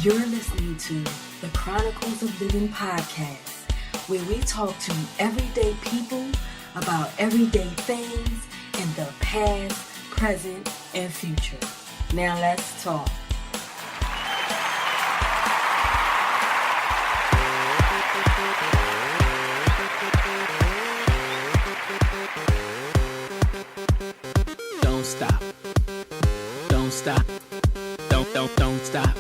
You're listening to the Chronicles of Living podcast, where we talk to everyday people about everyday things in the past, present, and future. Now let's talk. Don't stop. Don't stop. Don't stop.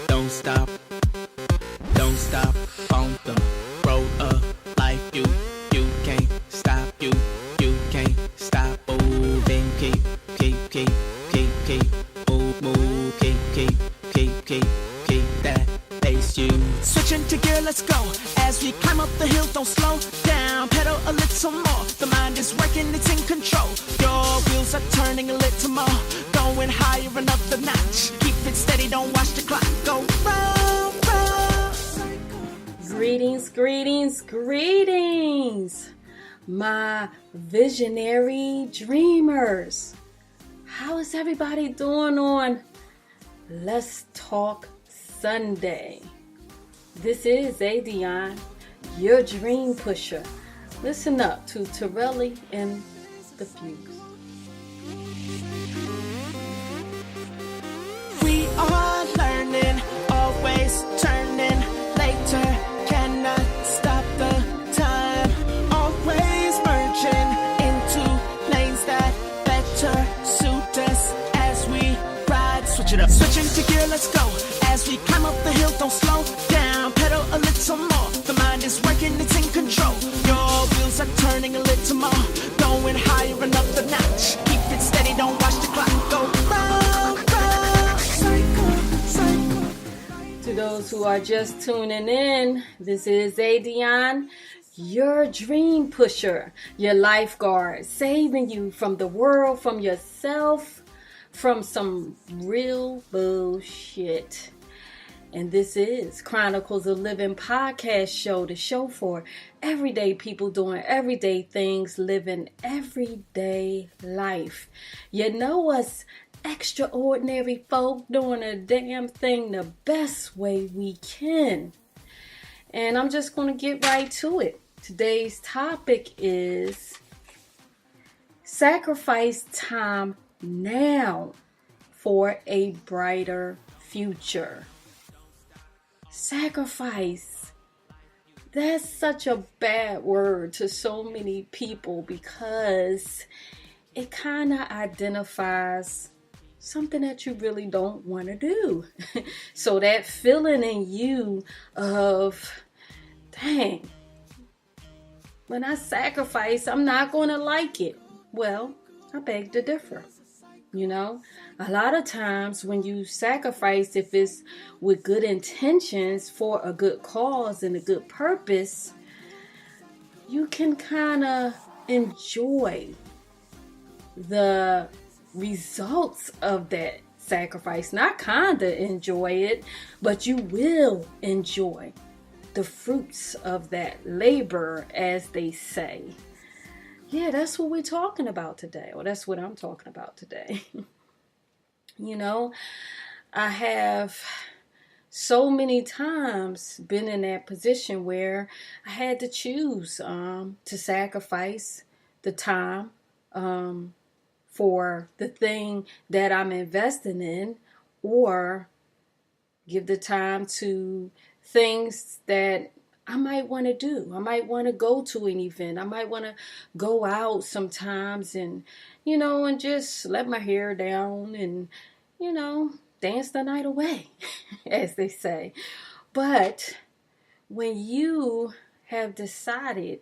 Don't stop. Don't stop on the road of life. You can't stop. You can't stop moving. Keep move. Keep that pace. You switching to gear. Let's go as we climb up the hill. Don't slow down. Pedal a little more. The mind is working. It's in control. Your wheels are turning a little more. Going higher another notch. Keep it steady. Don't watch the clock go round. Greetings, my visionary dreamers. How is everybody doing on Let's Talk Sunday? This is Adionne, your dream pusher. Listen up to Torelli and the Fugues. We are learning, always turning later. Cannot stop the time. Always merging into lanes that better suit us as we ride. Switch it up. Switching to gear, let's go. As we climb up the hill, don't slow down. Pedal a little more. The mind is working, it's in control. Your wheels are turning a little more. Going higher another notch. Keep it steady, don't watch the clock go round. To those who are just tuning in, this is Adionne, your dream pusher, your lifeguard, saving you from the world, from yourself, from some real bullshit. And this is Chronicles of Living podcast show, the show for everyday people doing everyday things, living everyday life. You know us extraordinary folk doing a damn thing the best way we can. And I'm just going to get right to it. Today's topic is sacrifice time now for a brighter future. Sacrifice. That's such a bad word to so many people because it kind of identifies something that you really don't want to do. So that feeling in you of, dang, when I sacrifice, I'm not going to like it. Well, I beg to differ. You know, a lot of times when you sacrifice, if it's with good intentions for a good cause and a good purpose, you can kind of enjoy the results of that sacrifice. Not kind of enjoy it, but you will enjoy the fruits of that labor, as they say. Yeah, that's what we're talking about today. Or that's what I'm talking about today. You know, I have so many times been in that position where I had to choose to sacrifice the time for the thing that I'm investing in, or give the time to things that I might want to do. I might want to go to an event. I might want to go out sometimes and, and just let my hair down and, dance the night away, as they say. But when you have decided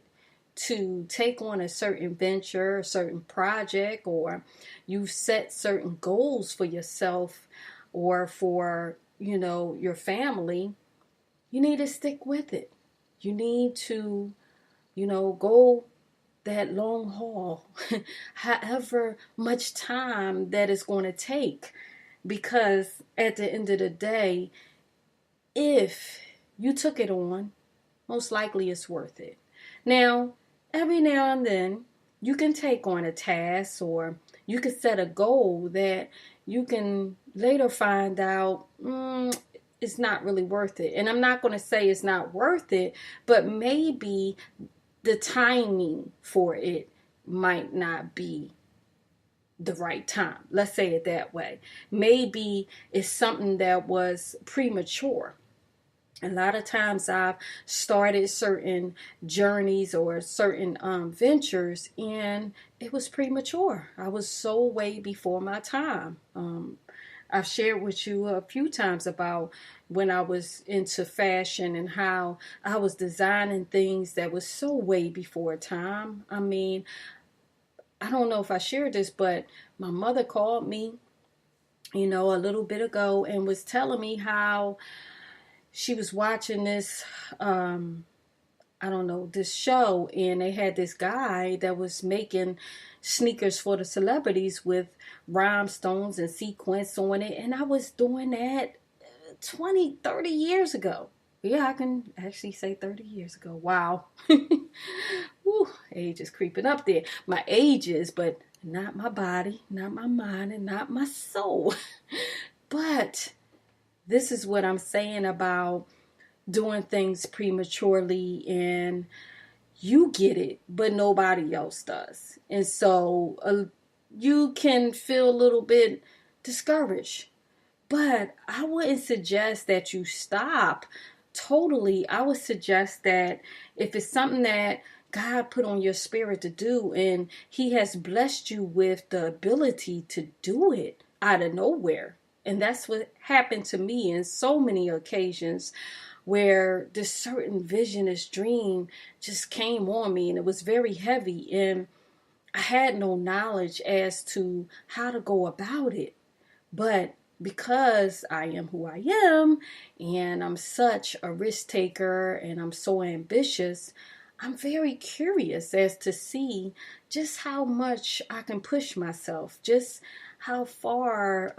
to take on a certain venture, a certain project, or you've set certain goals for yourself or for, your family, you need to stick with it. You need to, go that long haul, however much time that is going to take. Because at the end of the day, if you took it on, most likely it's worth it. Now, every now and then, you can take on a task or you can set a goal that you can later find out it's not really worth it. And I'm not going to say it's not worth it, but maybe the timing for it might not be the right time. Let's say it that way. Maybe it's something that was premature. A lot of times I've started certain journeys or certain ventures, and it was premature. I was so way before my time. I've shared with you a few times about when I was into fashion and how I was designing things that was so way before time. I mean, I don't know if I shared this, but my mother called me, a little bit ago and was telling me how she was watching this, this show, and they had this guy that was making sneakers for the celebrities with rhinestones and sequins on it. And I was doing that 20, 30 years ago. Yeah, I can actually say 30 years ago. Wow. Woo, age is creeping up there. My age is, but not my body, not my mind, and not my soul. But this is what I'm saying about doing things prematurely, and you get it, but nobody else does. And so you can feel a little bit discouraged. But I wouldn't suggest that you stop totally. I would suggest that if it's something that God put on your spirit to do, and He has blessed you with the ability to do it out of nowhere. And that's what happened to me in so many occasions, where this certain vision, this dream just came on me, and it was very heavy, and I had no knowledge as to how to go about it. But because I am who I am, and I'm such a risk taker, and I'm so ambitious, I'm very curious as to see just how much I can push myself, just how far,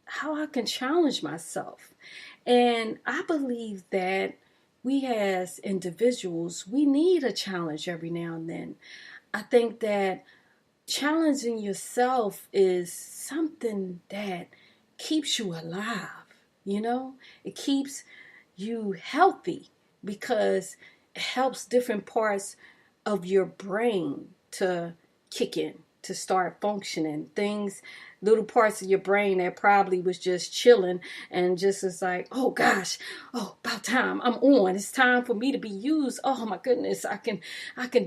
how I can challenge myself. And I believe that we as individuals, we need a challenge every now and then. I think that challenging yourself is something that keeps you alive, It keeps you healthy because it helps different parts of your brain to kick in, to start functioning. Little parts of your brain that probably was just chilling and just is like, oh gosh, about time, I'm on. It's time for me to be used. Oh my goodness, I can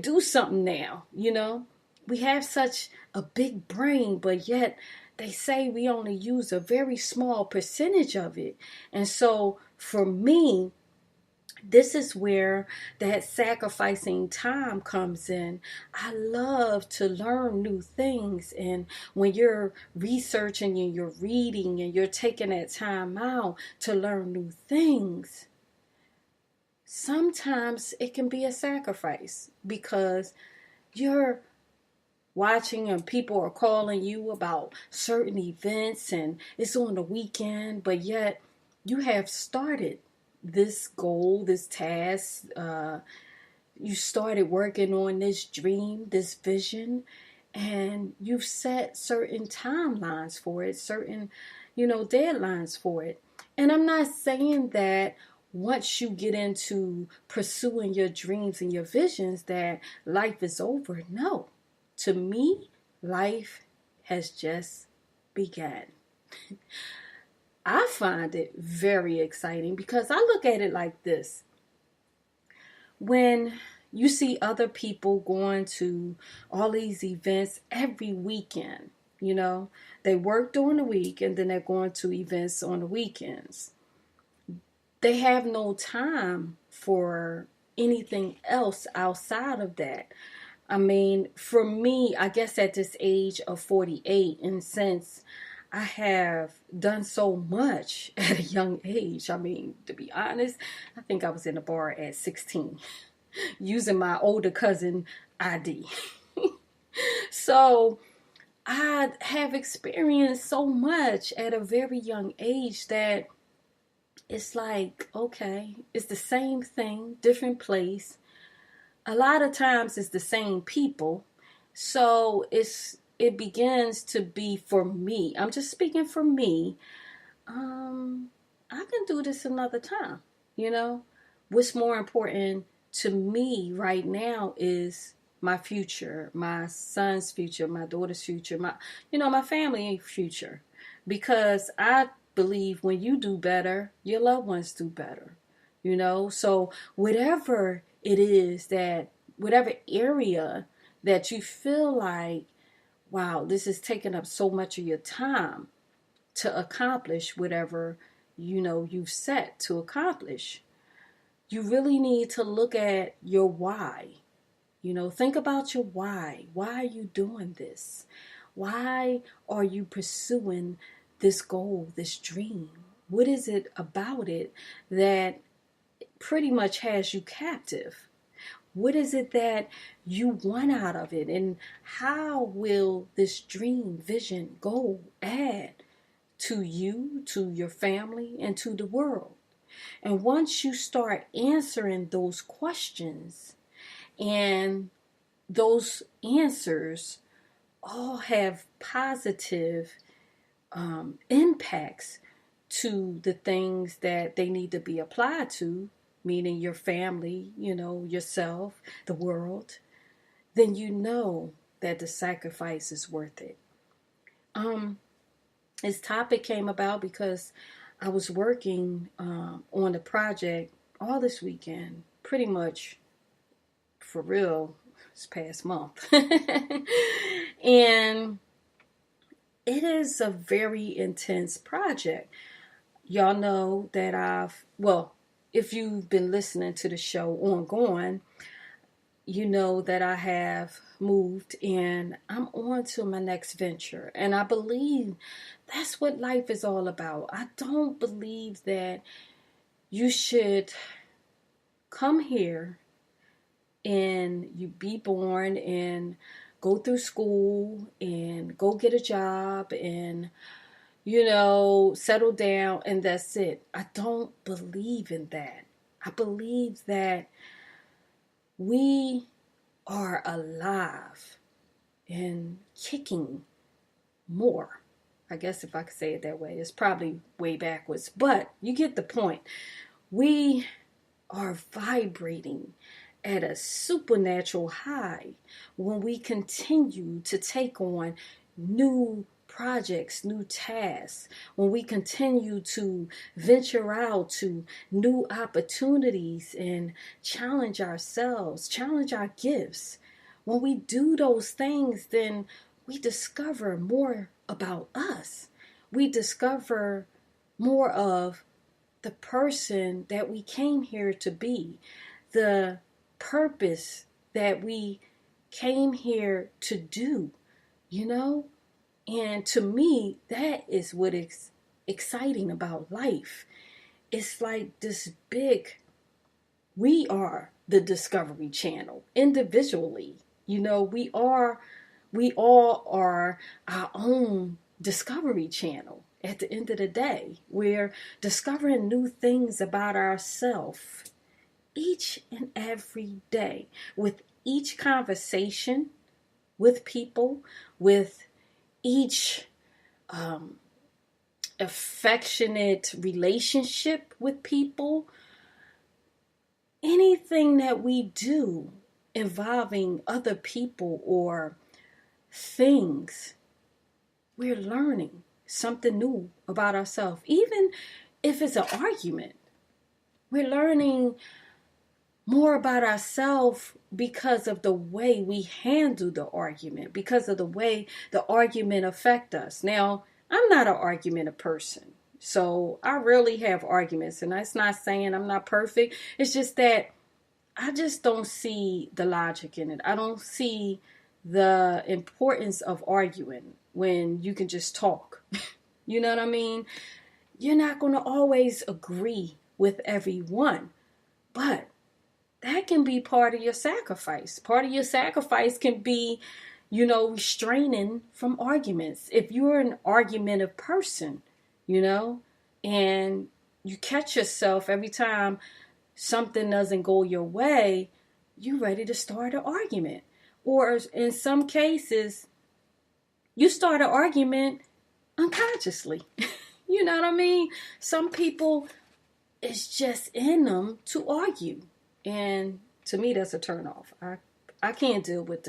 do something now, We have such a big brain, but yet they say we only use a very small percentage of it. And so for me, this is where that sacrificing time comes in. I love to learn new things. And when you're researching and you're reading and you're taking that time out to learn new things, sometimes it can be a sacrifice because you're watching and people are calling you about certain events and it's on the weekend, but yet you have started this goal, this task, you started working on this dream, this vision, and you've set certain timelines for it, certain, deadlines for it. And I'm not saying that once you get into pursuing your dreams and your visions that life is over. No. To me, life has just begun. I find it very exciting because I look at it like this. When you see other people going to all these events every weekend, they work during the week and then they're going to events on the weekends. They have no time for anything else outside of that. I mean, for me, I guess at this age of 48, and since I have done so much at a young age, I mean, to be honest, I think I was in a bar at 16 using my older cousin ID. So I have experienced so much at a very young age that it's like, okay, it's the same thing, different place. A lot of times it's the same people. So it begins to be, for me, I'm just speaking for me, I can do this another time. You know, what's more important to me right now is my future, my son's future, my daughter's future, my family future. Because I believe when you do better, your loved ones do better. So whatever it is whatever area that you feel like, wow, this is taking up so much of your time to accomplish whatever, you've set to accomplish, you really need to look at your why. Think about your why. Why are you doing this? Why are you pursuing this goal, this dream? What is it about it that pretty much has you captive? What is it that you want out of it? And how will this dream, vision, goal add to you, to your family, and to the world? And once you start answering those questions, and those answers all have positive impacts to the things that they need to be applied to, meaning your family, yourself, the world, then you know that the sacrifice is worth it. This topic came about because I was working on a project all this weekend, pretty much for real this past month. And it is a very intense project. Y'all know that if you've been listening to the show ongoing, you know that I have moved and I'm on to my next venture. And I believe that's what life is all about. I don't believe that you should come here and you be born and go through school and go get a job and, settle down and that's it. I don't believe in that. I believe that we are alive and kicking more. I guess if I could say it that way, it's probably way backwards, but you get the point. We are vibrating at a supernatural high when we continue to take on new projects, new tasks, when we continue to venture out to new opportunities and challenge ourselves, challenge our gifts. When we do those things, then we discover more about us. We discover more of the person that we came here to be, the purpose that we came here to do, And to me, that is what is exciting about life. It's like this we are the Discovery Channel individually. We all are our own Discovery Channel. At the end of the day, we're discovering new things about ourselves each and every day, with each conversation with people, with each affectionate relationship with people. Anything that we do involving other people or things, we're learning something new about ourselves. Even if it's an argument, we're learning more about ourselves because of the way we handle the argument, because of the way the argument affects us. Now, I'm not an argumentative person, so I rarely have arguments, and that's not saying I'm not perfect. It's just that I just don't see the logic in it. I don't see the importance of arguing when you can just talk. You know what I mean? You're not going to always agree with everyone, but that can be part of your sacrifice. Part of your sacrifice can be, restraining from arguments. If you're an argumentative person, and you catch yourself every time something doesn't go your way, you're ready to start an argument. Or in some cases, you start an argument unconsciously. You know what I mean? Some people, it's just in them to argue. And to me, that's a turnoff. I can't deal with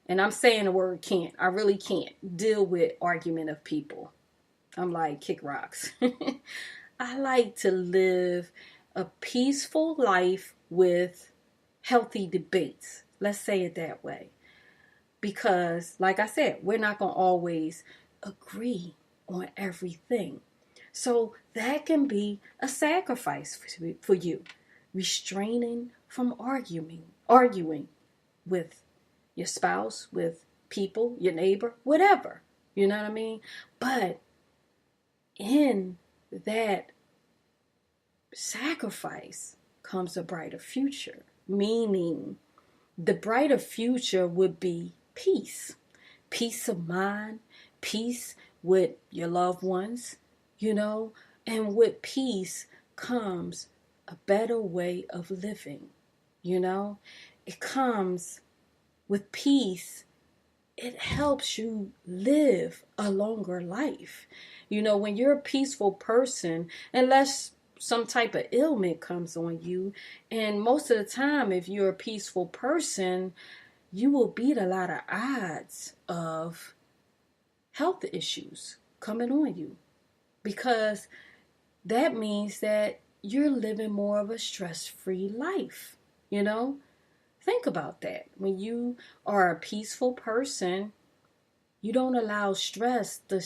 and I'm saying the word can't. I really can't deal with argument of people. I'm like, kick rocks. I like to live a peaceful life with healthy debates. Let's say it that way. Because, like I said, we're not going to always agree on everything. So that can be a sacrifice for you. Restraining from arguing with your spouse, with people, your neighbor, whatever. You know what I mean? But in that sacrifice comes a brighter future, meaning the brighter future would be peace of mind, peace with your loved ones, and with peace comes a better way of living. It comes with peace. It helps you live a longer life. When you're a peaceful person, unless some type of ailment comes on you, and most of the time, if you're a peaceful person, you will beat a lot of odds of health issues coming on you, because that means that you're living more of a stress-free life. Think about that. When you are a peaceful person, you don't allow stress to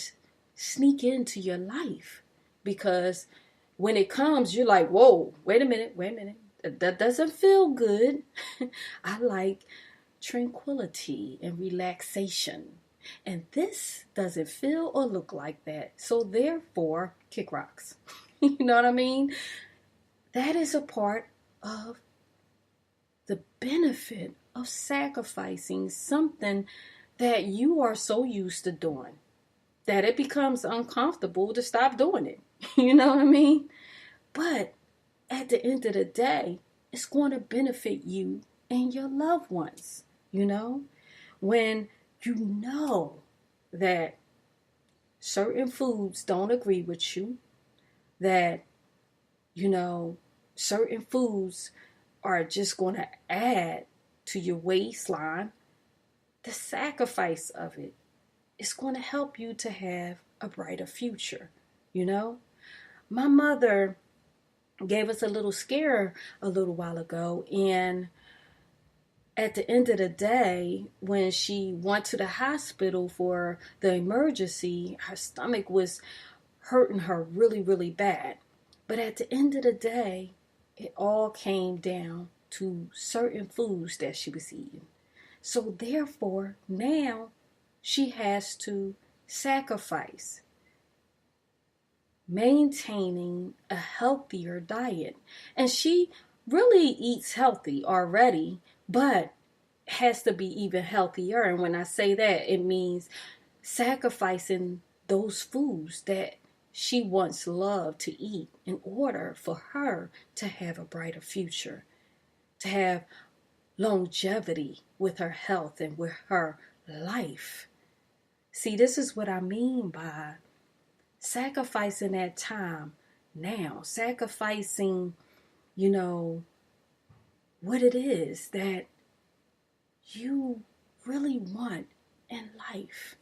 sneak into your life, because when it comes, you're like, whoa, wait a minute. That doesn't feel good. I like tranquility and relaxation. And this doesn't feel or look like that. So therefore, kick rocks. You know what I mean? That is a part of the benefit of sacrificing something that you are so used to doing that it becomes uncomfortable to stop doing it. You know what I mean? But at the end of the day, it's going to benefit you and your loved ones. When you know that certain foods don't agree with you, that, certain foods are just going to add to your waistline, the sacrifice of it is going to help you to have a brighter future. My mother gave us a little scare a little while ago, and at the end of the day, when she went to the hospital for the emergency, her stomach was hurting her really, really bad. But at the end of the day, it all came down to certain foods that she was eating. So therefore, now she has to sacrifice maintaining a healthier diet. And she really eats healthy already, but has to be even healthier. And when I say that, it means sacrificing those foods that she once loved to eat in order for her to have a brighter future, to have longevity with her health and with her life. See, this is what I mean by sacrificing that time now, sacrificing, what it is that you really want in life.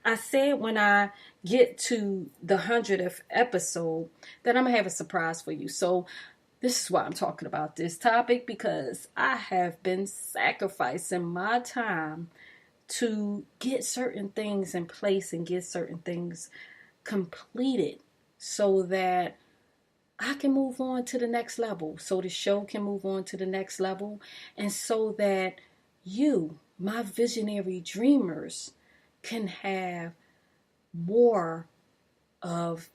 I said when I get to the 100th episode that I'm going to have a surprise for you. So this is why I'm talking about this topic, because I have been sacrificing my time to get certain things in place and get certain things completed so that I can move on to the next level, so the show can move on to the next level, and so that you, my visionary dreamers, can have more of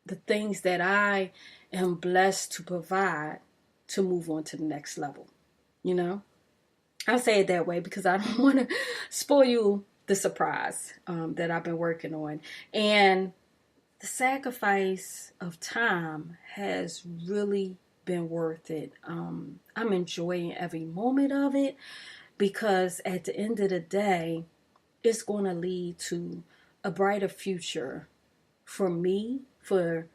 the things that I am blessed to provide to move on to the next level. I'll say it that way because I don't want to spoil you the surprise that I've been working on. And the sacrifice of time has really been worth it. I'm enjoying every moment of it, because at the end of the day, it's going to lead to a brighter future for me, for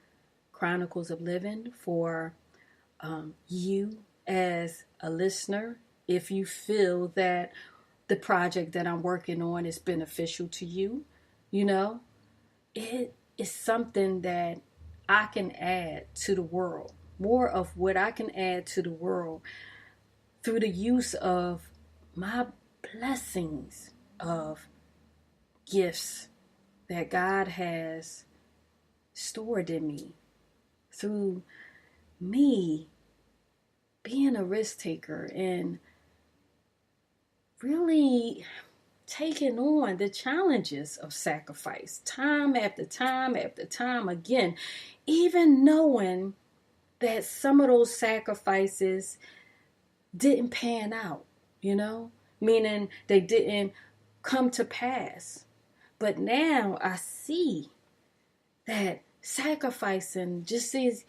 Chronicles of Living, for you as a listener, if you feel that the project that I'm working on is beneficial to you, you know, it is something that I can add to the world. More of what I can add to the world through the use of my blessings of gifts that God has stored in me through me being a risk taker and really taking on the challenges of sacrifice time after time after time again, even knowing that some of those sacrifices didn't pan out, meaning they didn't come to pass. But now I see that sacrificing just is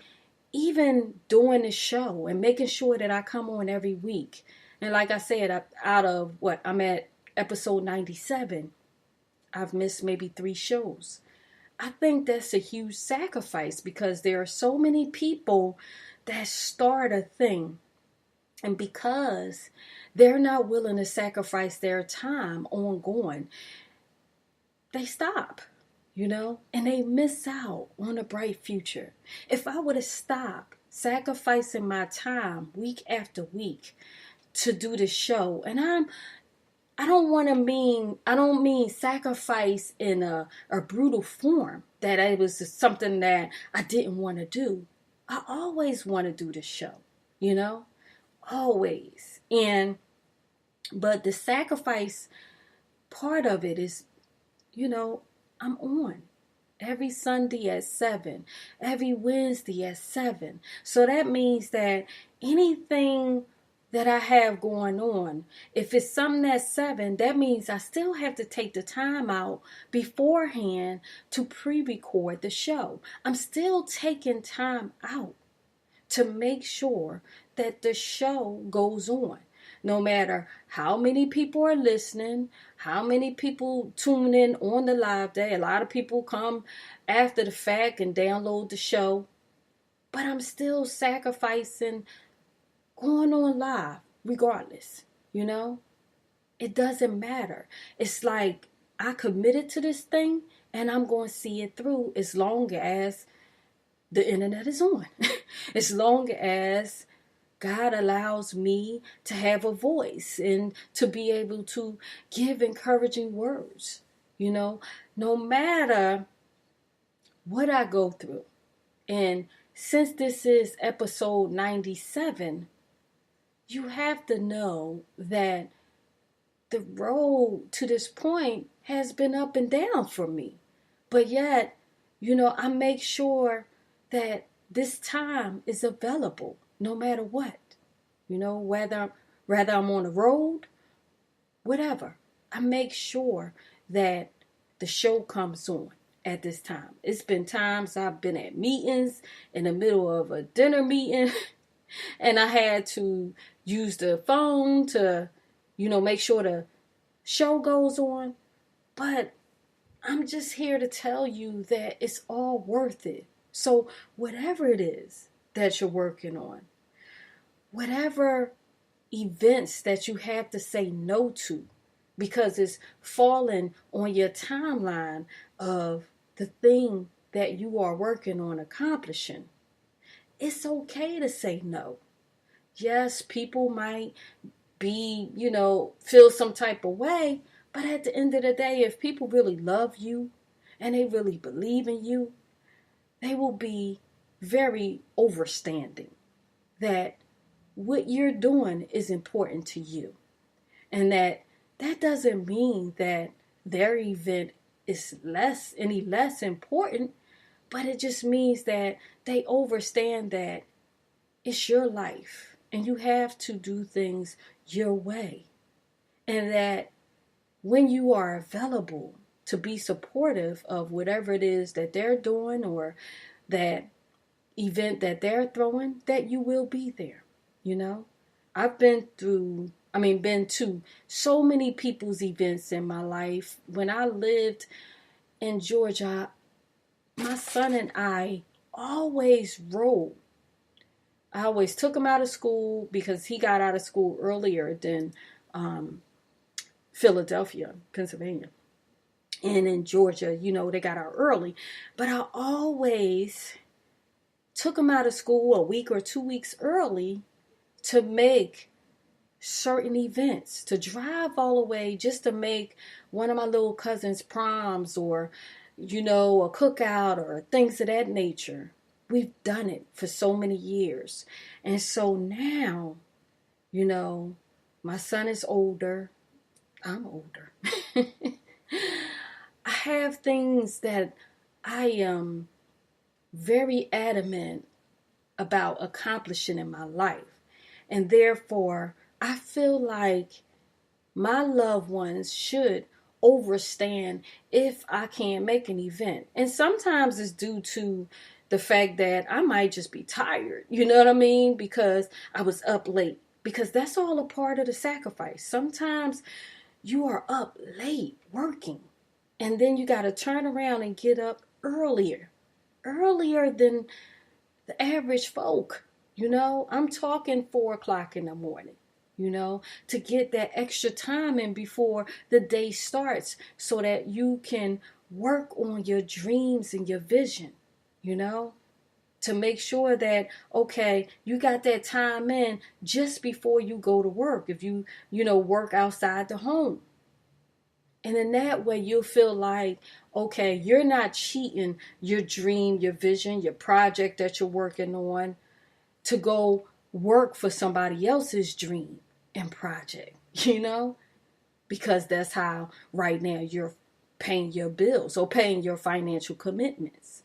even doing the show and making sure that I come on every week. And like I said, out of what I'm at episode 97, I've missed maybe 3 shows. I think that's a huge sacrifice because there are so many people that start a thing, and because they're not willing to sacrifice their time ongoing, they stop, and they miss out on a bright future. If I would have stopped sacrificing my time week after week to do the show, and I don't mean sacrifice in a brutal form, that it was something that I didn't want to do. I always want to do the show, always. But the sacrifice part of it is, I'm on every Sunday at 7, every Wednesday at 7. So that means that anything that I have going on, if it's something that's 7, that means I still have to take the time out beforehand to pre-record the show. I'm still taking time out to make sure that the show goes on. No matter how many people are listening, how many people tune in on the live day. A lot of people come after the fact and download the show. But I'm still sacrificing going on live regardless, It doesn't matter. It's like I committed to this thing and I'm going to see it through as long as the internet is on. As long as God allows me to have a voice and to be able to give encouraging words, no matter what I go through. And since this is episode 97, you have to know that the road to this point has been up and down for me. But yet, I make sure that this time is available no matter what. Whether I'm on the road, whatever. I make sure that the show comes on at this time. It's been times I've been at meetings in the middle of a dinner meeting and I had to use the phone to, make sure the show goes on. But I'm just here to tell you that it's all worth it. So whatever it is that you're working on, whatever events that you have to say no to because it's falling on your timeline of the thing that you are working on accomplishing, it's okay to say no. Yes, people might be, feel some type of way, but at the end of the day, if people really love you and they really believe in you, they will be very overstanding that what you're doing is important to you. And that doesn't mean that their event is any less important, but it just means that they understand that it's your life and you have to do things your way. And that when you are available to be supportive of whatever it is that they're doing or that event that they're throwing, that you will be there. I've been to so many people's events in my life. When I lived in Georgia, my son and I always rode. I always took him out of school because he got out of school earlier than Philadelphia, Pennsylvania. And in Georgia, they got out early. But I always took him out of school a week or 2 weeks early to make certain events, to drive all the way just to make one of my little cousins' proms or, a cookout or things of that nature. We've done it for so many years. And so now, my son is older. I'm older. I have things that I am very adamant about accomplishing in my life. And therefore, I feel like my loved ones should overstand if I can't make an event. And sometimes it's due to the fact that I might just be tired, you know what I mean? Because I was up late. Because that's all a part of the sacrifice. Sometimes you are up late working. And then you got to turn around and get up earlier than the average folk. I'm talking 4 o'clock in the morning, to get that extra time in before the day starts so that you can work on your dreams and your vision, to make sure that, okay, you got that time in just before you go to work. If you work outside the home. And in that way, you'll feel like, okay, you're not cheating your dream, your vision, your project that you're working on to go work for somebody else's dream and project, because that's how right now you're paying your bills or paying your financial commitments.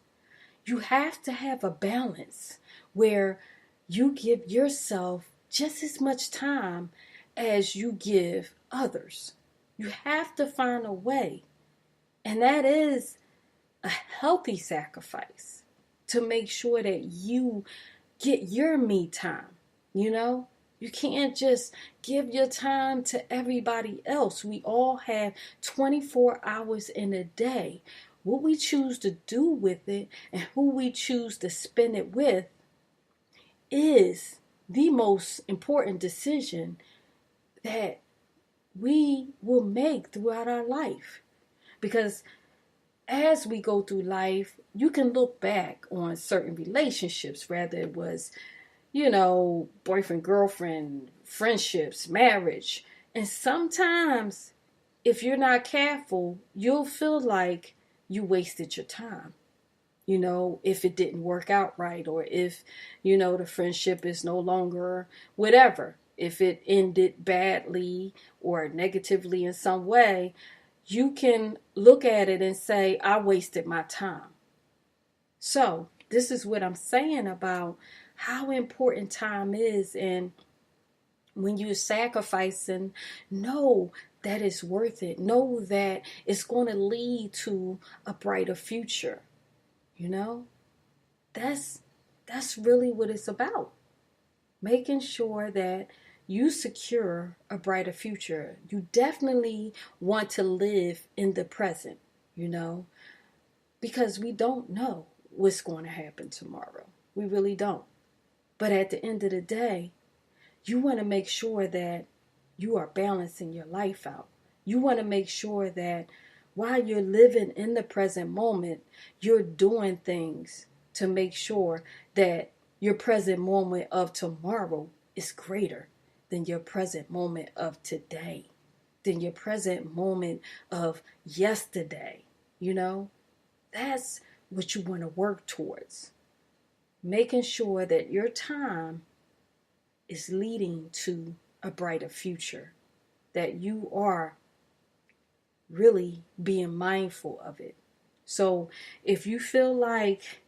You have to have a balance where you give yourself just as much time as you give others. You have to find a way, and that is a healthy sacrifice to make sure that you get your me time, You can't just give your time to everybody else. We all have 24 hours in a day. What we choose to do with it and who we choose to spend it with is the most important decision that we will make throughout our life. Because as we go through life, you can look back on certain relationships, whether it was, boyfriend, girlfriend, friendships, marriage. And sometimes, if you're not careful, you'll feel like you wasted your time. If it didn't work out right, or if, the friendship is no longer whatever. If it ended badly or negatively in some way, you can look at it and say, I wasted my time. So this is what I'm saying about how important time is. And when you're sacrificing, know that it's worth it. Know that it's going to lead to a brighter future. That's really what it's about. Making sure that you secure a brighter future. You definitely want to live in the present, because we don't know what's going to happen tomorrow. We really don't. But at the end of the day, you want to make sure that you are balancing your life out. You want to make sure that while you're living in the present moment, you're doing things to make sure that your present moment of tomorrow is greater than your present moment of today, than your present moment of yesterday. That's what you want to work towards. Making sure that your time is leading to a brighter future, that you are really being mindful of it. So if you feel like,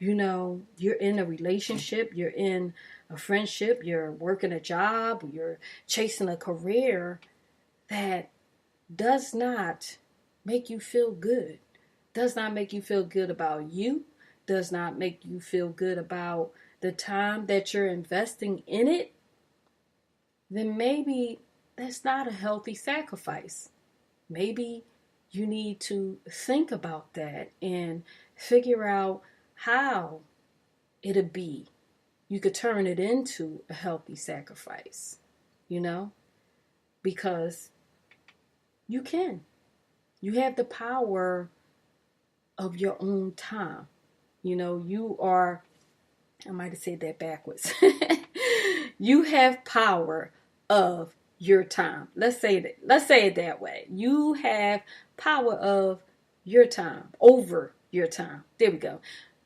you're in a relationship, you're in a friendship, you're working a job, you're chasing a career that does not make you feel good, does not make you feel good about you, does not make you feel good about the time that you're investing in it, then maybe that's not a healthy sacrifice. Maybe you need to think about that and Figure out how it'll be. You could turn it into a healthy sacrifice, because you can. You have the power of your own time. I might have said that backwards. You have power of your time. Let's say it that way. You have power of your time, over your time. There we go.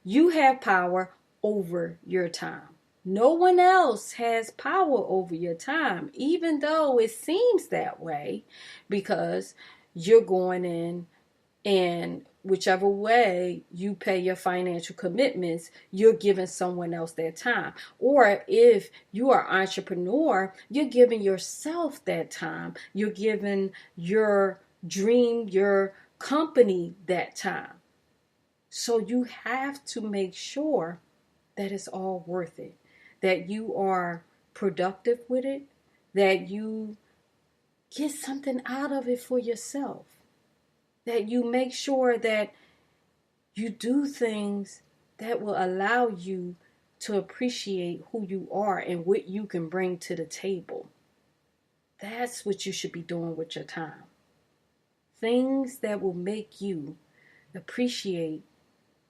You have power over your time. No one else has power over your time, even though it seems that way, because you're going in, and whichever way you pay your financial commitments, you're giving someone else their time. Or if you are an entrepreneur, you're giving yourself that time. You're giving your dream, your company that time. So you have to make sure that it's all worth it, that you are productive with it, that you get something out of it for yourself, that you make sure that you do things that will allow you to appreciate who you are and what you can bring to the table. That's what you should be doing with your time. Things that will make you appreciate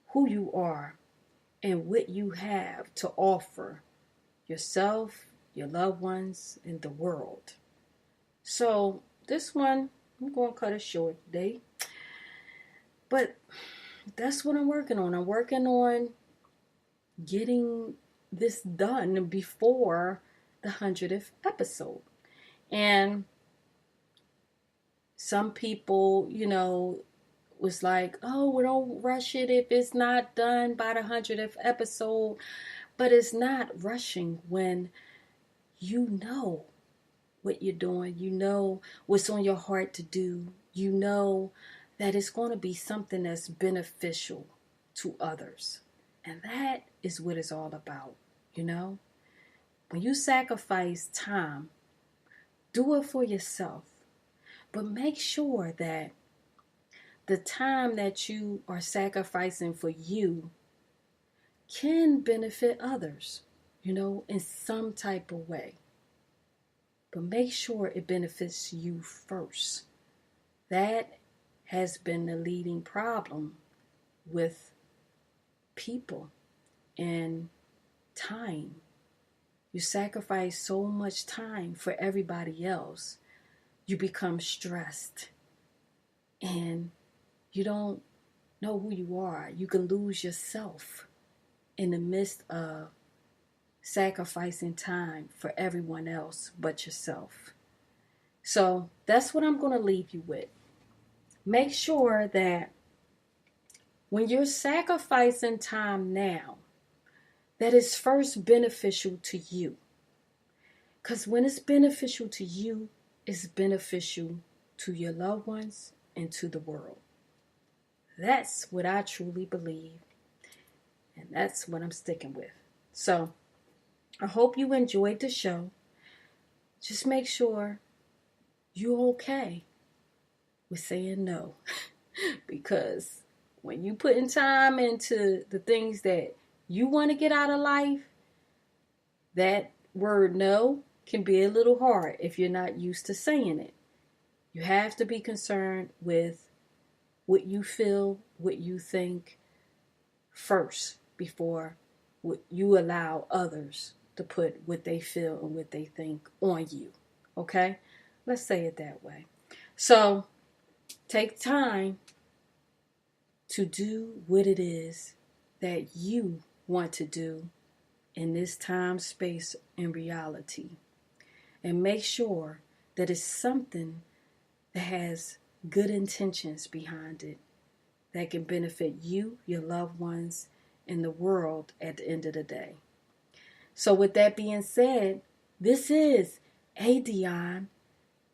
who you are and what you have to offer yourself, your loved ones, and the world. So this one, I'm going to cut it short today. But that's what I'm working on. I'm working on getting this done before the 100th episode. And some people, was like, oh, we don't rush it if it's not done by the 100th episode. But it's not rushing when you know what you're doing. You know what's on your heart to do. You know that it's going to be something that's beneficial to others. And that is what it's all about, When you sacrifice time, do it for yourself. But make sure that the time that you are sacrificing for you can benefit others, in some type of way. But make sure it benefits you first. That has been the leading problem with people and time. You sacrifice so much time for everybody else. You become stressed and you don't know who you are. You can lose yourself in the midst of sacrificing time for everyone else but yourself. So that's what I'm going to leave you with. Make sure that when you're sacrificing time now, that it's first beneficial to you. Because when it's beneficial to you, it's beneficial to your loved ones and to the world. That's what I truly believe. And that's what I'm sticking with. So I hope you enjoyed the show. Just make sure you're okay with saying no. Because when you putting time into the things that you want to get out of life, that word no can be a little hard if you're not used to saying it. You have to be concerned with what you feel, what you think first before you allow others to put what they feel and what they think on you. Okay? Let's say it that way. So take time to do what it is that you want to do in this time, space, and reality. And make sure that it's something that has good intentions behind it that can benefit you, your loved ones, and the world at the end of the day. So with that being said, this is Adionne,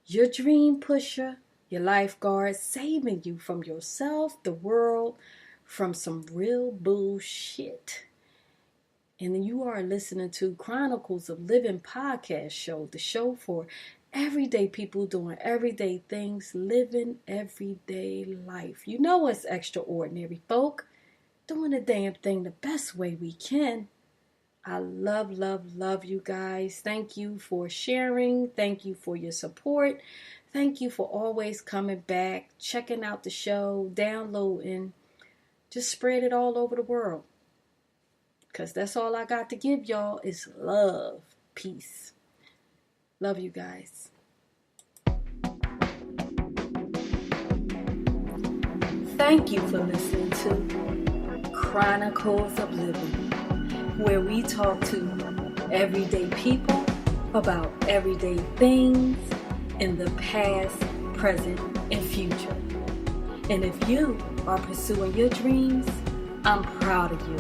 your dream pusher, your lifeguard, saving you from yourself, the world, from some real bullshit. And you are listening to Chronicles of Living podcast show, the show for everyday people doing everyday things, living everyday life. You know what's extraordinary, folk? doing the damn thing the best way we can. I love, love, love you guys. Thank you for sharing. Thank you for your support. Thank you for always coming back, checking out the show, downloading. Just spread it all over the world. Because that's all I got to give y'all is love. Peace. Love you guys. Thank you for listening to Chronicles of Living, where we talk to everyday people about everyday things in the past, present, and future. And if you are pursuing your dreams, I'm proud of you.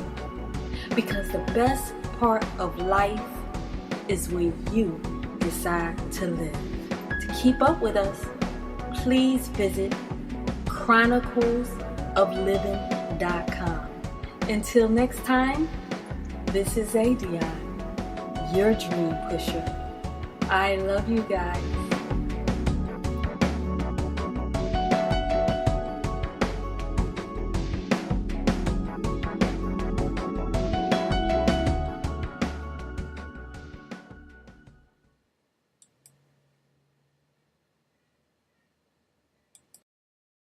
Because the best part of life is when you decide to live. To keep up with us, please visit chronicles-of-livin-podcast. Until next time, this is Adionne, your dream pusher. I love you guys.